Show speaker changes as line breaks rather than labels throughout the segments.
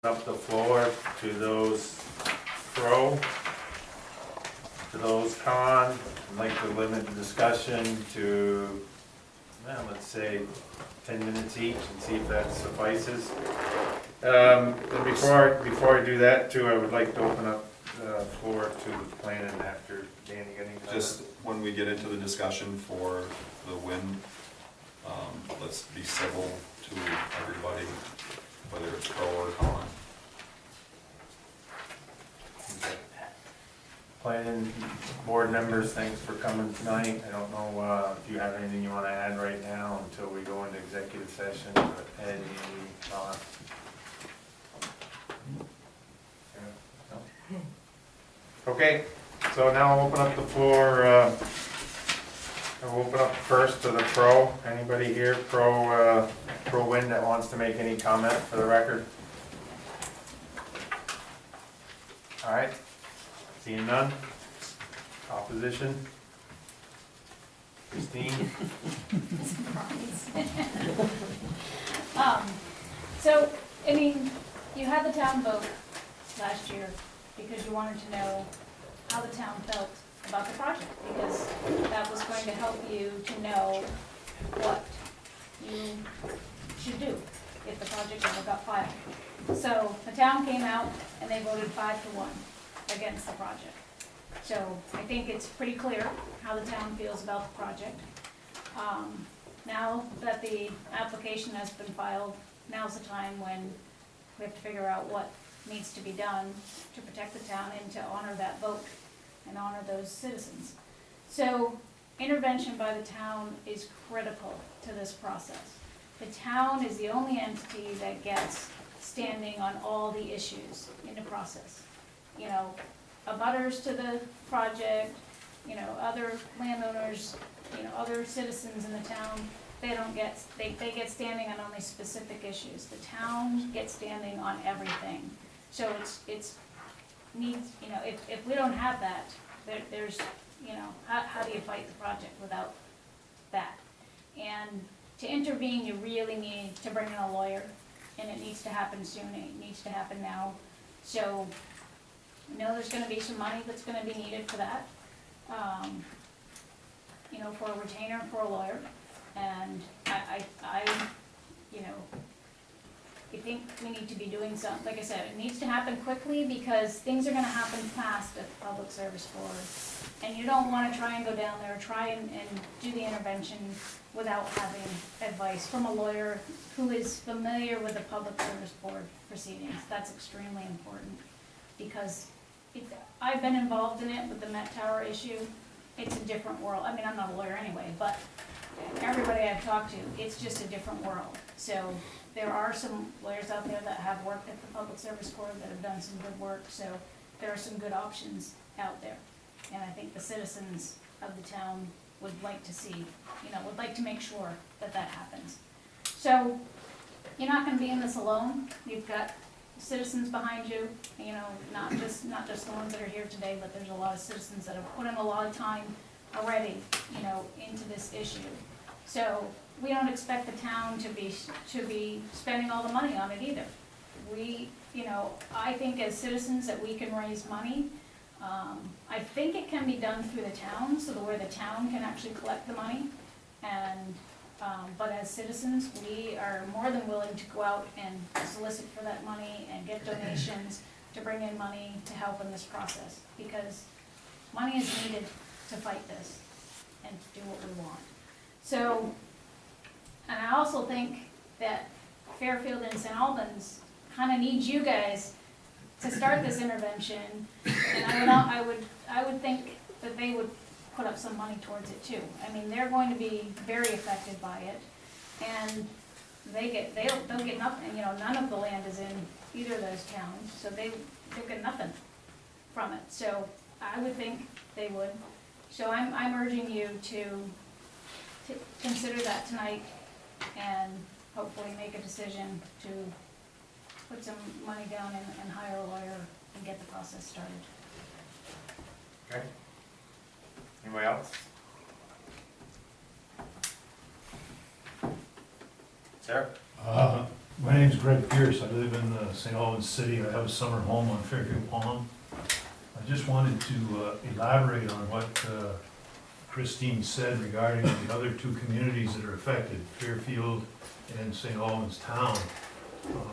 Up the floor to those pro, to those con. I'd like to limit the discussion to, well, let's say 10 minutes each and see if that suffices. And before I do that too, I would like to open up the floor to the plan and after Danny getting done.
Just when we get into the discussion for the wind, let's be civil to everybody, whether it's pro or con.
Planning board members, thanks for coming tonight. I don't know if you have anything you want to add right now until we go into executive session, but Ed, Amy, Don? Yeah, no? Okay, so now I'll open up the floor. I'll open up first to the pro. Anybody here pro wind that wants to make any comment for the record? All right. Seeing none? Opposition? Christine?
So, I mean, you had the town vote last year because you wanted to know how the town felt about the project, because that was going to help you to know what you should do if the project ever got filed. So, the town came out and they voted 5-1 against the project. So I think it's pretty clear how the town feels about the project. Now that the application has been filed, now's the time when we have to figure out what needs to be done to protect the town and to honor that vote and honor those citizens. So intervention by the town is critical to this process. The town is the only entity that gets standing on all the issues in the process. You know, abutters to the project, you know, other landowners, you know, other citizens in the town, they get standing on only specific issues. The town gets standing on everything. So it's needs, you know, if we don't have that, there's, you know, how do you fight the project without that? And to intervene, you really need to bring in a lawyer, and it needs to happen soon, it needs to happen now. So I know there's gonna be some money that's gonna be needed for that, you know, for a retainer, for a lawyer, and I, you know, I think we need to be doing something. Like I said, it needs to happen quickly because things are gonna happen fast at the Public Service Board, and you don't wanna try and go down there, try and do the intervention without having advice from a lawyer who is familiar with the Public Service Board proceedings. That's extremely important, because I've been involved in it with the Met Tower issue. It's a different world. I mean, I'm not a lawyer anyway, but everybody I've talked to, it's just a different world. So there are some lawyers out there that have worked at the Public Service Board that have done some good work, so there are some good options out there. And I think the citizens of the town would like to see, you know, would like to make sure that that happens. So you're not gonna be in this alone. You've got citizens behind you, you know, not just the ones that are here today, but there's a lot of citizens that have put in a lot of time already, you know, into this issue. So we don't expect the town to be spending all the money on it either. We, you know, I think as citizens that we can raise money. I think it can be done through the town, so where the town can actually collect the money. And but as citizens, we are more than willing to go out and solicit for that money and get donations to bring in money to help in this process, because money is needed to fight this and to do what we want. So, and I also think that Fairfield and St. Albans kind of needs you guys to start this intervention, and I would think that they would put up some money towards it too. I mean, they're going to be very affected by it, and they'll get nothing. You know, none of the land is in either of those towns, so they'll get nothing from it. So I would think they would. So I'm urging you to consider that tonight, and hopefully make a decision to put some money down and hire a lawyer and get the process started.
Okay. Anybody else? Sarah?
My name's Greg Pierce. I live in St. Albans City. I have a summer home on Fairfield Pond. I just wanted to elaborate on what Christine said regarding the other two communities that are affected, Fairfield and St. Albans Town.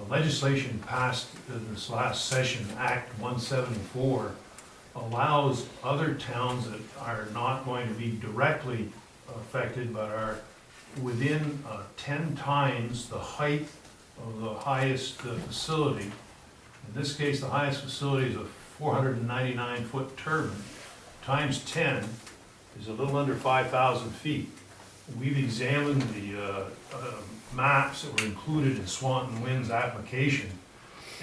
Legislation passed in this last session, Act 174, allows other towns that are not going to be directly affected but are within 10 times the height of the highest facility. In this case, the highest facility is a 499-foot turbine, times 10 is a little under 5,000 feet. We've examined the maps that were included in Swanton Wind's application,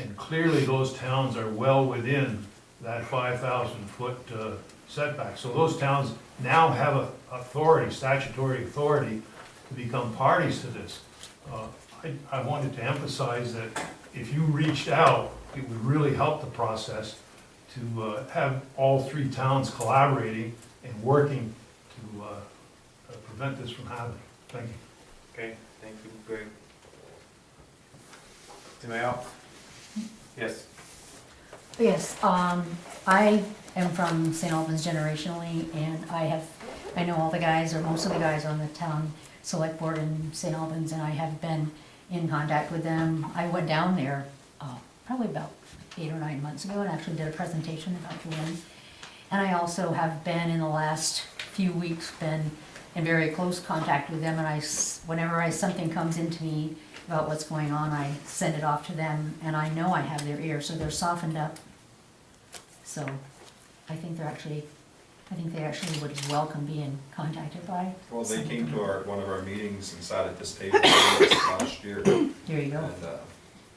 and clearly those towns are well within that 5,000-foot setback. So those towns now have authority, statutory authority, to become parties to this. I wanted to emphasize that if you reached out, it would really help the process to have all three towns collaborating and working to prevent this from happening. Thank you.
Okay, thank you, Greg. Anybody else? Yes.
Yes, I am from St. Albans generationally, and I know all the guys, or most of the guys on the town select board in St. Albans, and I have been in contact with them. I went down there, probably about 8 or 9 months ago, and actually did a presentation about the wind. And I also have been, in the last few weeks, been in very close contact with them, and whenever something comes into me about what's going on, I send it off to them, and I know I have their ear, so they're softened up. So I think they actually would welcome being contacted by.
Well, they came to one of our meetings and sat at this table last year.
There you go.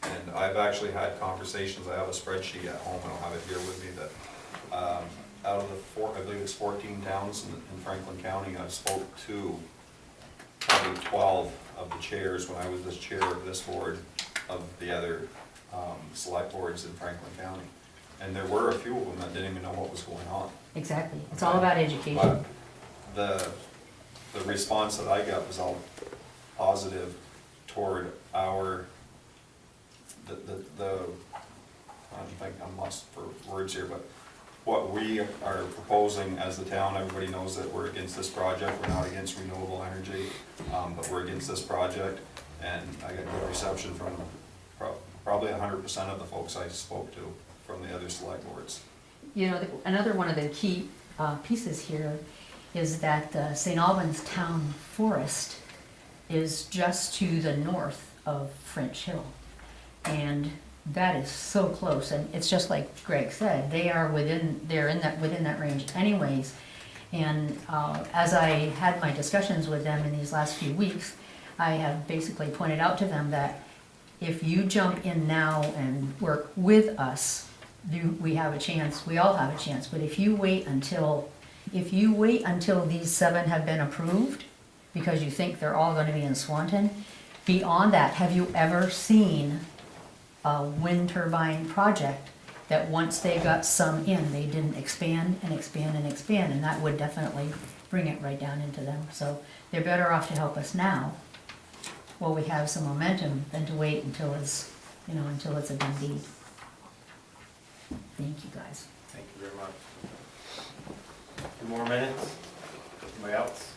And I've actually had conversations, I have a spreadsheet at home, I don't have it here with me, that out of the I believe it's 14 towns in Franklin County, I spoke to probably 12 of the chairs when I was the chair of this board of the other select boards in Franklin County. And there were a few of them that didn't even know what was going on.
Exactly. It's all about education.
But the response that I got was all positive toward our, I don't think I'm lost for words here, but what we are proposing as the town, everybody knows that we're against this project, we're not against renewable energy, but we're against this project, and I got good reception from probably 100% of the folks I spoke to from the other select boards.
You know, another one of the key pieces here is that the St. Albans Town Forest is just to the north of French Hill. And that is so close, and it's just like Greg said, they're within that range anyways. And as I had my discussions with them in these last few weeks, I have basically pointed out to them that if you jump in now and work with us, we have a chance, we all have a chance. But if you wait until these 7 have been approved, because you think they're all gonna be in Swanton, beyond that, have you ever seen a wind turbine project that once they got some in, they didn't expand and expand and expand, and that would definitely bring it right down into them. So they're better off to help us now, while we have some momentum, than to wait until it's a done deed. Thank you, guys.
Thank you very much. 2 more minutes. Anybody else?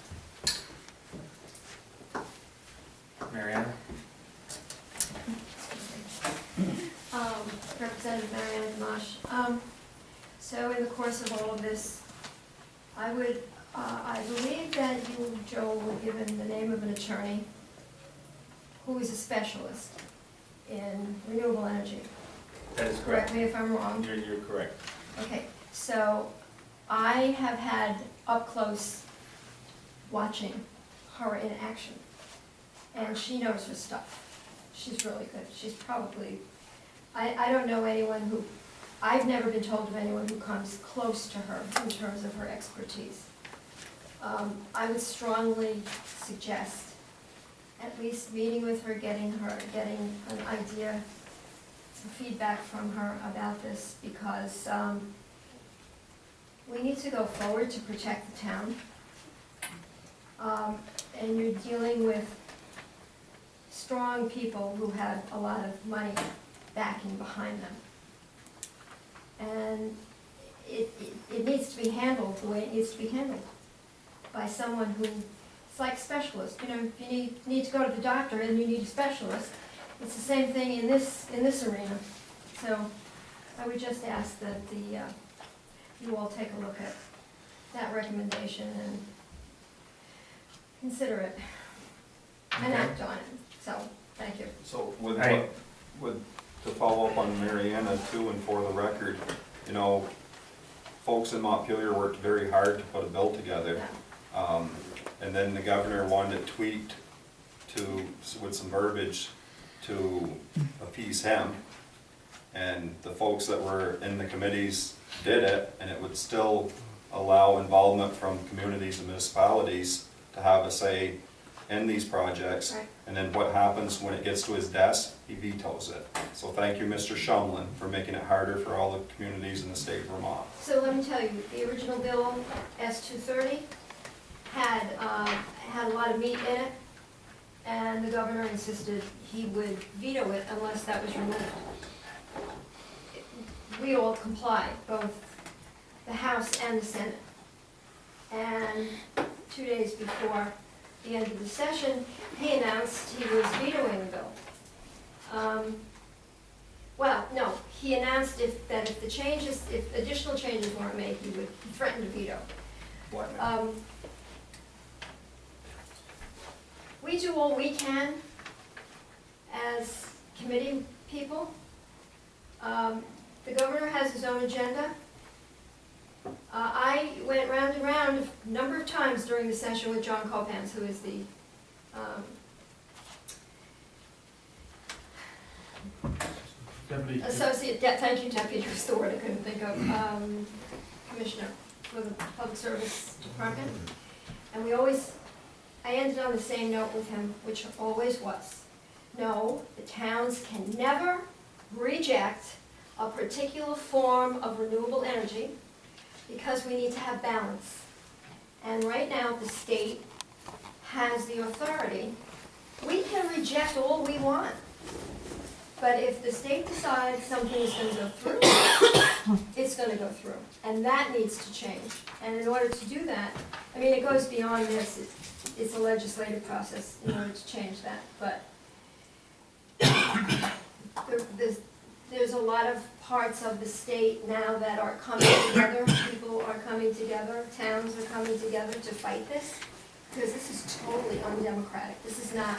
Mariana?
Representative Mariana Gamache. So in the course of all of this, I believe that you, Joe, were given the name of an attorney who is a specialist in renewable energy.
That is
Correct
correct.
me if I'm wrong.
You're correct.
Okay, so I have had up close watching her in action, and she knows her stuff. She's really good. She's probably, I don't know anyone who, I've never been told of anyone who comes close to her in terms of her expertise. I would strongly suggest at least meeting with her, getting an idea, some feedback from her about this, because we need to go forward to protect the town. And you're dealing with strong people who had a lot of money backing behind them. And it needs to be handled the way it needs to be handled, by someone who, it's like specialist, you know, if you need to go to the doctor and you need a specialist, it's the same thing in this arena. So I would just ask that you all take a look at that recommendation and consider it and
Okay.
act on it. So, thank you.
So with
Right.
to follow up on Mariana too, and for the record, you know, folks in Montpelier worked very hard to put a bill together.
Yeah.
And then the governor wanted it tweaked with some verbiage to appease him. And the folks that were in the committees did it, and it would still allow involvement from communities and municipalities to have a say in these projects.
Right.
And then what happens when it gets to his desk, he vetoes it. So thank you, Mr. Shumlin, for making it harder for all the communities in the state of Vermont.
So let me tell you, the original bill, S-230, had a lot of meat in it, and the governor insisted he would veto it unless that was removed. We all complied, both the House and the Senate. And 2 days before the end of the session, he announced he was vetoing the bill. Well, no, he announced that if additional changes weren't made, he would threaten to veto. We do all we can as committee people. The governor has his own agenda. I went round and round a number of times during the session with John Copans, who is the
Deputy.
thank you, deputy, was the word I couldn't think of, commissioner for the Public Service Department. And I ended on the same note with him, which always was, no, the towns can never reject a particular form of renewable energy because we need to have balance. And right now, the state has the authority. We can reject all we want, but if the state decides something is going to go through, it's going to go through, and that needs to change. And in order to do that, I mean, it goes beyond this. It's a legislative process in order to change that, but there's a lot of parts of the state now that are coming together, people are coming together, towns are coming together to fight this, because this is totally undemocratic. This is not,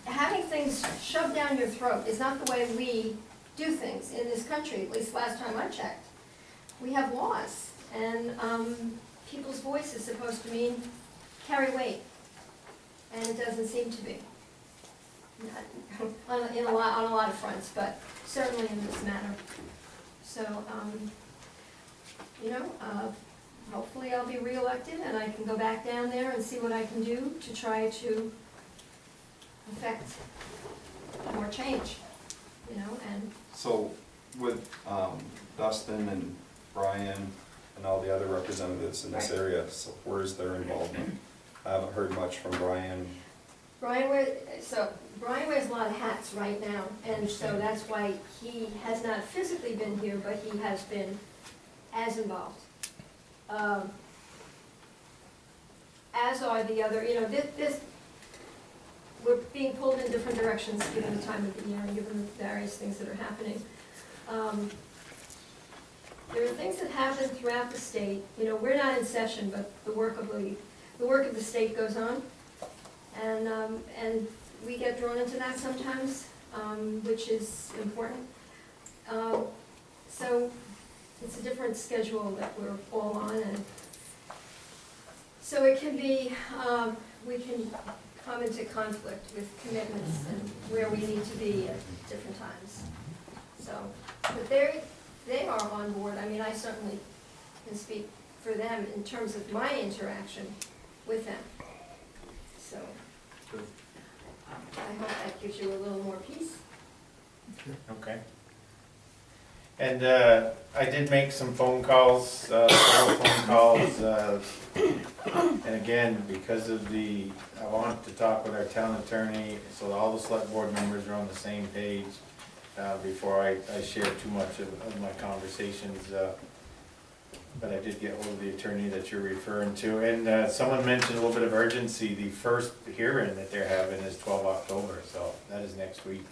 having things shoved down your throat is not the way we do things in this country, at least last time I checked. We have laws, and people's voice is supposed to carry weight, and it doesn't seem to be. On a lot of fronts, but certainly in this matter. So, hopefully I'll be reelected and I can go back down there and see what I can do to try to affect more change, and
So with Dustin and Brian and all the other representatives in this
Right.
area, so where's their involvement? I haven't heard much from Brian.
Brian wears a lot of hats right now, and so that's why he has not physically been here, but he has been as involved. As are the other, we're being pulled in different directions given the time of the year and given the various things that are happening. There are things that happen throughout the state. We're not in session, but the work of the state goes on. And we get drawn into that sometimes, which is important. So it's a different schedule that we're all on, and so it can be, we can come into conflict with commitments and where we need to be at different times. So, but they are on board. I mean, I certainly can speak for them in terms of my interaction with them. So, I hope that gives you a little more peace.
Okay. And I did make some phone calls, several phone calls, and again, because of I want to talk with our town attorney, so all the select board members are on the same page, before I share too much of my conversations, but I did get hold of the attorney that you're referring to, and someone mentioned a little bit of urgency. The first hearing that they're having is 12 October, so that is next week.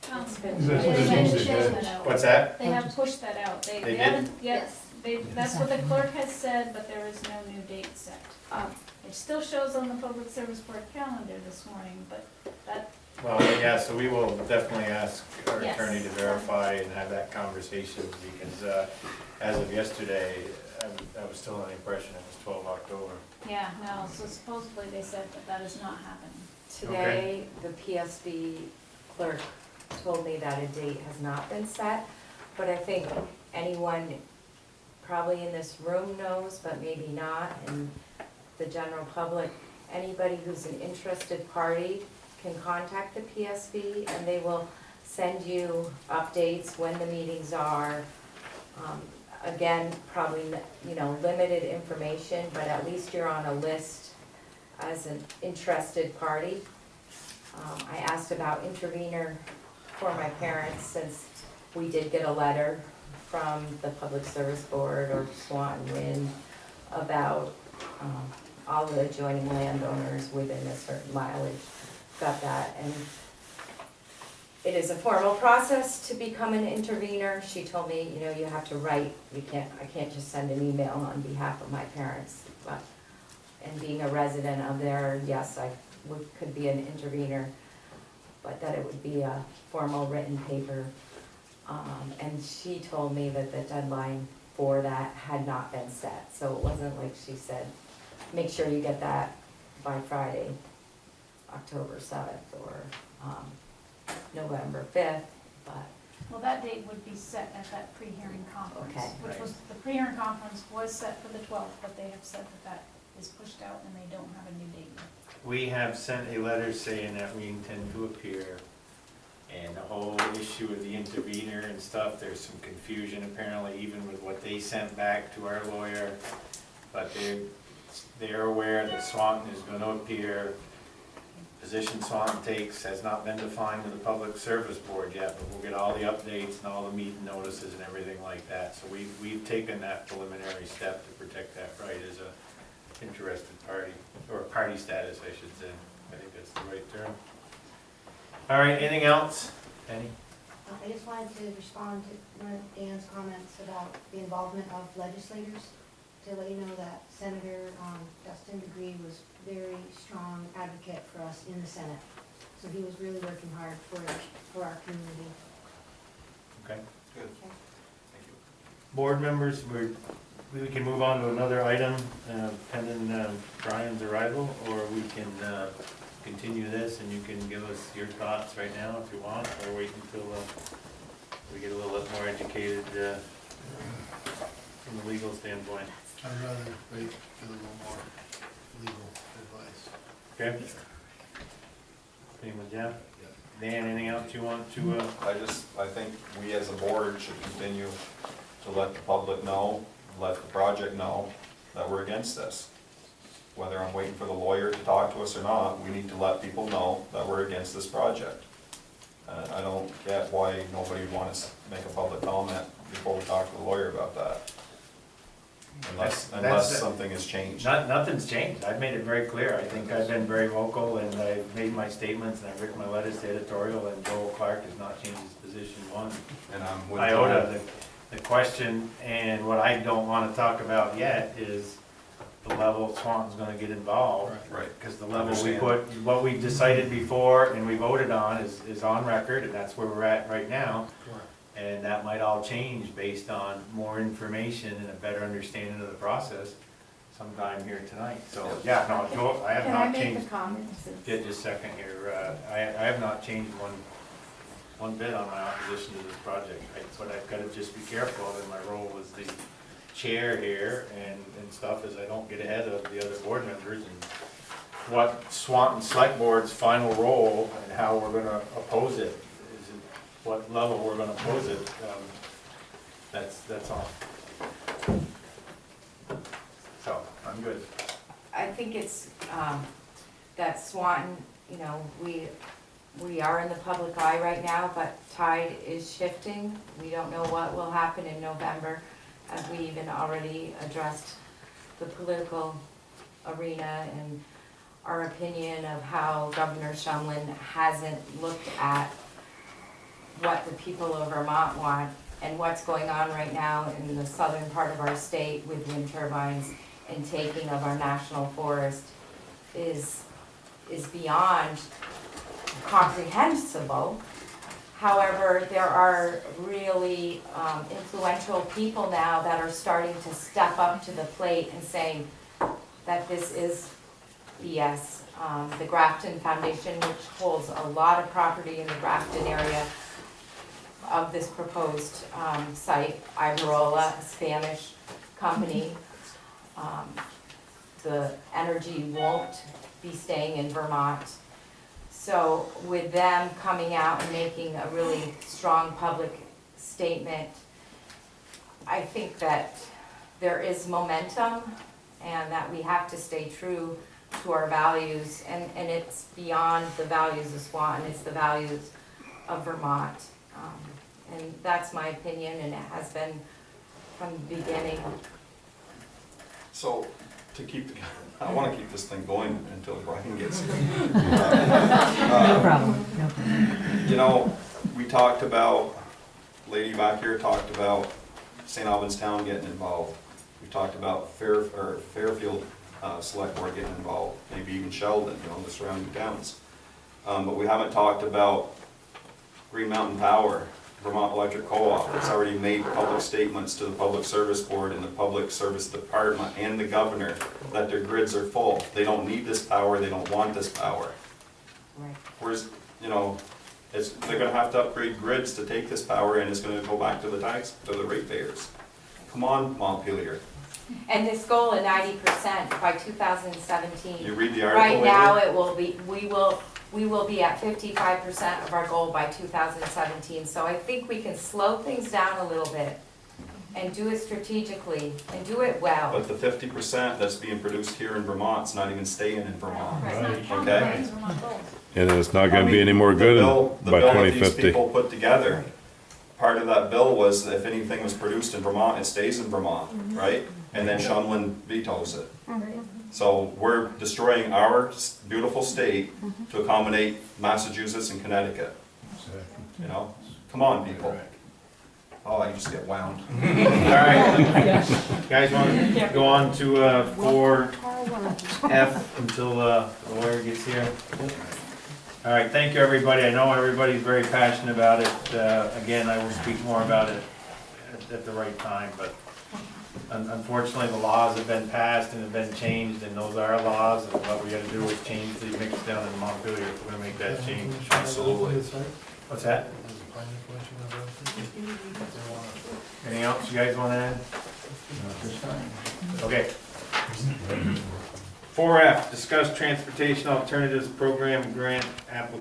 That's
They
what they
have
changed
pushed
it.
that out.
What's that?
They have pushed that out.
They
They
did?
haven't, yet,
Yes.
that's what the clerk has said, but there is no new date set.
Um,
It still shows on the Public Service Board calendar this morning, but that,
Well, yeah, so we will definitely ask our
Yes.
attorney to verify and have that conversation, because as of yesterday, I was still under the impression it was 12 October.
yeah, no, so supposedly they said that that is not happening.
Today, the PSB clerk told me that a date has not been set, but I think anyone probably in this room knows, but maybe not, and the general public, anybody who's an interested party can contact the PSB, and they will send you updates when the meetings are. Again, probably, limited information, but at least you're on a list as an interested party. I asked about intervener for my parents, since we did get a letter from the Public Service Board or Swan Wind about all the adjoining landowners within a certain mileage. Got that, and it is a formal process to become an intervener. She told me, you have to write, I can't just send an email on behalf of my parents, but, and being a resident of there, yes, I could be an intervener, but that it would be a formal written paper. And she told me that the deadline for that had not been set, so it wasn't like she said, make sure you get that by Friday, October 7th, or November 5th, but,
Well, that date would be set at that pre-hearing conference,
Okay.
which was, the pre-hearing conference was set for the 12th, but they have said that that is pushed out and they don't have a new date yet.
We have sent a letter saying that we intend to appear, and the whole issue with the intervener and stuff, there's some confusion apparently, even with what they sent back to our lawyer, but they're aware that Swanton is gonna appear. Position Swanton takes has not been defined with the Public Service Board yet, but we'll get all the updates and all the meeting notices and everything like that. So we've taken that preliminary step to protect that right as a interested party, or party status, I should say. I think that's the right term. All right, anything else? Penny?
I just wanted to respond to one of Dan's comments about the involvement of legislators, to let you know that Senator Dustin Degree was very strong advocate for us in the Senate. So he was really working hard for our community.
Okay.
Good.
Okay.
Thank you.
Board members, we can move on to another item pending Brian's arrival, or we can continue this and you can give us your thoughts right now if you want, or wait until we get a little bit more educated from the legal standpoint.
I'd rather wait, get a little more legal advice.
Okay? Same with Jeff? Dan, anything else you want to,
I think we as a board should continue to let the public know, let the project know that we're against this. Whether I'm waiting for the lawyer to talk to us or not, we need to let people know that we're against this project. I don't get why nobody would want to make a public comment before we talk to the lawyer about that. Unless something has changed.
nothing's changed. I've made it very clear. I think I've been very vocal and I've made my statements and I've written my letters to editorial, and Joel Clark has not changed his position one
And I'm with
iota. The question, and what I don't want to talk about yet, is the level Swanton's gonna get involved.
Right.
Because the level we
Understand.
put, what we decided before and we voted on is on record, and that's where we're at right now.
Correct.
And that might all change based on more information and a better understanding of the process sometime here tonight. So, yeah, no, Joel, I have
can I
not
make
changed.
a comment?
Yeah, just a second here. I have not changed one bit on my opposition to this project. What I've got to just be careful of in my role as the chair here and stuff is I don't get ahead of the other board members and what Swanton Select Board's final role and how we're gonna oppose it. Is it what level we're gonna oppose it. That's all. So, I'm good.
I think it's, that Swanton, you know, we are in the public eye right now, but tide is shifting. We don't know what will happen in November, as we even already addressed the political arena and our opinion of how Governor Shumlin hasn't looked at what the people of Vermont want and what's going on right now in the southern part of our state with wind turbines and taking of our national forest is beyond comprehensible. However, there are really influential people now that are starting to step up to the plate and saying that this is BS. The Grafton Foundation, which holds a lot of property in the Grafton area of this proposed site, Iberola, a Spanish company, the energy won't be staying in Vermont. So with them coming out and making a really strong public statement, I think that there is momentum and that we have to stay true to our values, and it's beyond the values of Swanton, it's the values of Vermont. And that's my opinion, and it has been from the beginning.
So, to keep, I wanna keep this thing going until Brian gets here.
No problem, no problem.
You know, we talked about, lady back here talked about St. Albans Town getting involved. We talked about Fairfield Select Board getting involved, maybe even Sheldon, you know, the surrounding towns. But we haven't talked about Green Mountain Power, Vermont Electric Co-op. It's already made public statements to the Public Service Board and the Public Service Department and the governor that their grids are full. They don't need this power, they don't want this power.
Right.
Whereas, you know, they're gonna have to upgrade grids to take this power, and it's gonna go back to the ratepayers. Come on, Montpelier.
And this goal of 90% by 2017.
You read the article
Right
lately?
now, it will be, we will be at 55% of our goal by 2017. So I think we can slow things down a little bit and do it strategically and do it well.
But the 50% that's being produced here in Vermont's not even staying in Vermont.
It's not
Right.
counting
Okay.
these Vermont goals.
And it's not gonna be any more
The
good
bill
by
that these
2050.
people put together, part of that bill was that if anything was produced in Vermont, it stays in Vermont, right? And then Shumlin vetoes it. So we're destroying our beautiful state to accommodate Massachusetts and Connecticut,
Exactly.
you know? Come on, people. Oh, I just get wound.
All right, guys wanna go on to 4F until the lawyer gets here? All right, thank you, everybody. I know everybody's very passionate about it. Again, I will speak more about it at the right time, but unfortunately, the laws have been passed and have been changed, and those are laws, and what we gotta do is change the mix down in Montpelier if we're gonna make that change.
Absolutely.
What's that? Anything else you guys wanna add? Okay. 4F, discuss transportation alternatives program grant application.